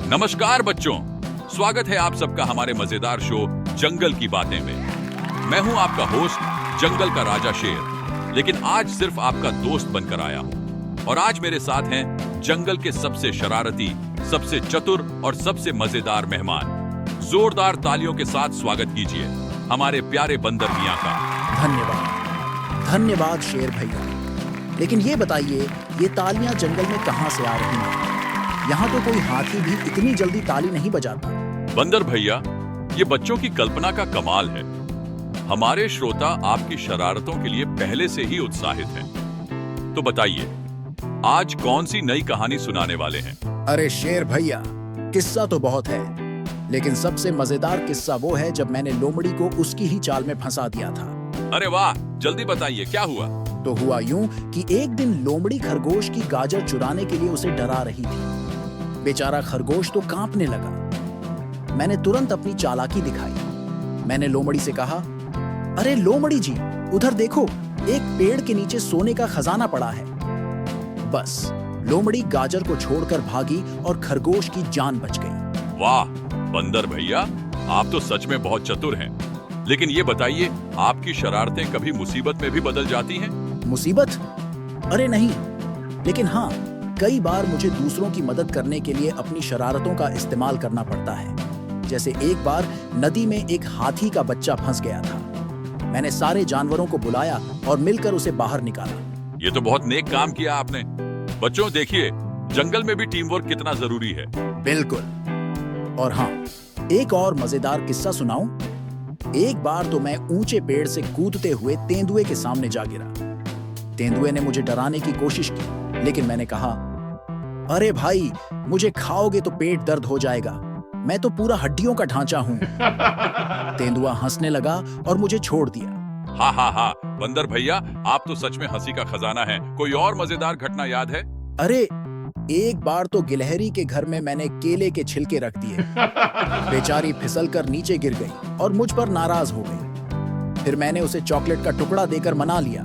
नमस्कार बच्चों, स्वागत है आप सबका हमारे मजेदार शो जंगल की बातें में। मैं हूं आपका होस्ट जंगल का राजा शेर, लेकिन आज सिर्फ आपका दोस्त बनकर आया हूं। और आज मेरे साथ हैं जंगल के सबसे शरारती, सबसे चतुर और सबसे मजेदार मेहमान। जोरदार तालियों के साथ स्वागत कीजिए हमारे प्यारे बंदर मियां का। धन्यवाद, धन्यवाद शेर भैया। लेकिन ये बताइए, ये तालियां जंगल में कहां से आ रही हैं? यहाँ तो कोई हाथी भी इतनी जल्दी ताली नहीं बजाता। बंदर भैया, ये बच्चों की कल्पना का कमाल है। हमारे श्रोता आपकी शरारतों के लिए पहले से ही उत्साहित हैं। तो बताइए, आज कौन सी नई कहानी सुनाने वाले हैं? अरे शेर भैया, किस्सा तो बहुत है, लेकिन सबसे मजेदार किस्सा वो है जब मैंने लोमड़ी को उसकी ही चाल में फंसा दिया था। अरे वाह, जल्दी बताइए, क्या हुआ? तो हुआ यूं कि एक दिन लोमड़ी खरगोश की गाजर चुराने के लिए उसे डरा रही थी। बेचारा खरगोश तो कांपने लगा। मैंने तुरंत अपनी चालाकी दिखाई। मैंने लोमड़ी से कहा, अरे लोमड़ी जी, उधर देखो, एक पेड़ के नीचे सोने का खजाना पड़ा है। बस लोमड़ी गाजर को छोड़कर भागी और खरगोश की जान बच गई। वाह बंदर भैया, आप तो सच में बहुत चतुर हैं। लेकिन ये बताइए, आपकी शरारतें कभी मुसीबत में भी बदल जाती हैं? मुसीबत? अरे नहीं, लेकिन हाँ, कई बार मुझे दूसरों की मदद करने के लिए अपनी शरारतों का इस्तेमाल करना पड़ता है। जैसे एक बार नदी में एक हाथी का बच्चा फंस गया था। मैंने सारे जानवरों को बुलाया और मिलकर उसे बाहर निकाला। ये तो बहुत नेक काम किया आपने। बच्चों देखिए, जंगल में भी टीम वर्क कितना जरूरी है। बिल्कुल। और हाँ, एक और मजेदार किस्सा सुनाऊं? एक बार तो मैं ऊंचे पेड़ से कूदते हुए तेंदुए के सामने जा गिरा। तेंदुए ने मुझे डराने की कोशिश की, लेकिन मैंने कहा, अरे भाई, मुझे खाओगे तो पेट दर्द हो जाएगा, मैं तो पूरा हड्डियों का ढांचा हूं। तेंदुआ हंसने लगा और मुझे छोड़ दिया। हाँ हाँ हाँ, बंदर भैया, आप तो सच में हंसी का खजाना हैं। कोई और मजेदार घटना याद है? अरे एक बार तो गिलहरी के घर में मैंने केले के छिलके रख दिए। बेचारी फिसलकर नीचे गिर गई और मुझ पर नाराज हो गई। फिर मैंने उसे चॉकलेट का टुकड़ा देकर मना लिया।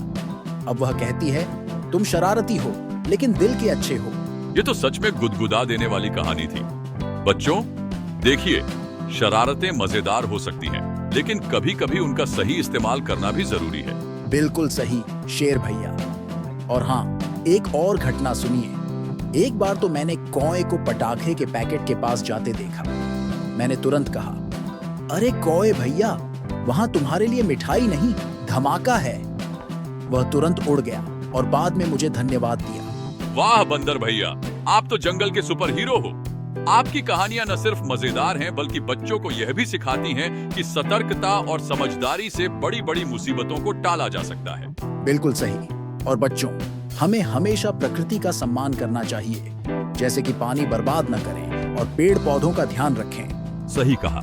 अब वह कहती है, तुम शरारती हो लेकिन दिल के अच्छे हो। ये तो सच में गुदगुदा देने वाली कहानी थी। बच्चों देखिए, शरारतें मजेदार हो सकती हैं, लेकिन कभी-कभी उनका सही इस्तेमाल करना भी जरूरी है। बिल्कुल सही शेर भैया। और हाँ, एक और घटना सुनिए। एक बार तो मैंने कौए को पटाखे के पैकेट के पास जाते देखा। मैंने तुरंत कहा, अरे कौए भैया, वहां तुम्हारे लिए मिठाई नहीं, धमाका है। वह तुरंत उड़ गया और बाद में मुझे धन्यवाद दिया। वाह बंदर भैया, आप तो जंगल के सुपर हीरो हो। आपकी कहानियां न सिर्फ मजेदार हैं, बल्कि बच्चों को यह भी सिखाती हैं कि सतर्कता और समझदारी से बड़ी-बड़ी मुसीबतों को टाला जा सकता है। बिल्कुल सही। और बच्चों, हमें हमेशा प्रकृति का सम्मान करना चाहिए, जैसे कि पानी बर्बाद न करें और पेड़ पौधों का ध्यान रखें। सही कहा।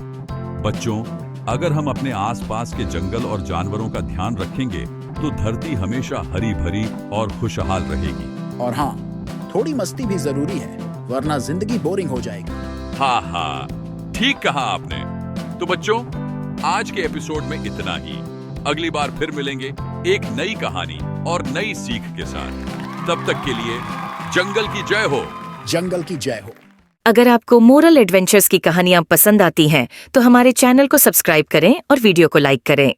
बच्चों, अगर हम अपने आसपास के जंगल और जानवरों का ध्यान रखेंगे, तो धरती हमेशा हरी भरी और खुशहाल रहेगी। और हाँ, थोड़ी मस्ती भी जरूरी है, वरना जिंदगी बोरिंग हो जाएगी। हाँ हाँ, ठीक कहा आपने। तो बच्चों, आज के एपिसोड में इतना ही। अगली बार फिर मिलेंगे एक नई कहानी और नई सीख के साथ। तब तक के लिए जंगल की जय हो। जंगल की जय हो। अगर आपको मोरल एडवेंचर्स की कहानियां पसंद आती हैं, तो हमारे चैनल को सब्सक्राइब करें और वीडियो को लाइक करें।